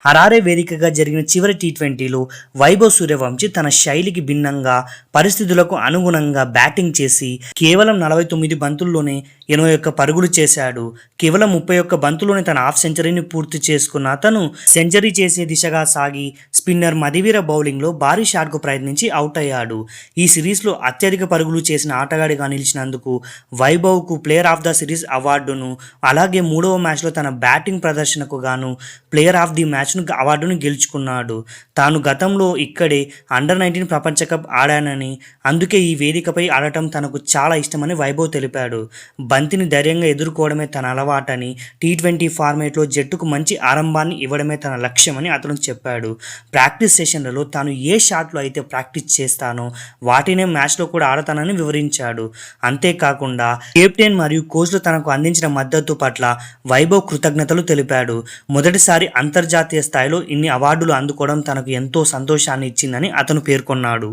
Harare వేదికగా జరిగిన చివరి టీ20లో వైభవ్ సూర్యవంశీ తన శైలికి భిన్నంగా పరిస్థితులకు అనుగుణంగా బ్యాటింగ్ చేసి కేవలం 49 బంతుల్లోనే 81 పరుగులు చేశాడు. కేవలం 31 బంతుల్లోనే తన హాఫ్ సెంచరీని పూర్తి చేసుకున్న అతను సెంచరీ చేసే దిశగా సాగి స్పిన్నర్ మదివీర బౌలింగ్లో భారీ షాట్కు ప్రయత్నించి అవుట్ అయ్యాడు. ఈ సిరీస్లో అత్యధిక పరుగులు చేసిన ఆటగాడిగా నిలిచినందుకు వైభవ్కు ప్లేయర్ ఆఫ్ ద సిరీస్ అవార్డును, అలాగే మూడవ మ్యాచ్లో తన బ్యాటింగ్ ప్రదర్శనకు గాను ప్లేయర్ ఆఫ్ ది మ్యాచ్ అవార్డును గెలుచుకున్నాడు. తాను గతంలో ఇక్కడే అండర్-19 ప్రపంచ కప్ ఆడానని, అందుకే ఈ వేదికపై ఆడటం తనకు చాలా ఇష్టమని వైభవ్ తెలిపాడు. బంతిని ధైర్యంగా ఎదుర్కోవడమే తన అలవాటని, టీ20 ఫార్మేట్లో జట్టుకు మంచి ఆరంభాన్ని ఇవ్వడమే తన లక్ష్యమని అతను చెప్పాడు. ప్రాక్టీస్ సెషన్లలో తాను ఏ షాట్లు అయితే ప్రాక్టీస్ చేస్తానో వాటినే మ్యాచ్లో కూడా ఆడతానని వివరించాడు. అంతేకాకుండా కెప్టెన్ మరియు కోచ్లు తనకు అందించిన మద్దతు పట్ల వైభవ్ కృతజ్ఞతలు తెలిపాడు. మొదటిసారి అంతర్జాతీయ స్థాయిలో ఇన్ని అవార్డులు అందుకోవడం తనకు ఎంతో సంతోషాన్ని ఇచ్చిందని అతను పేర్కొన్నాడు.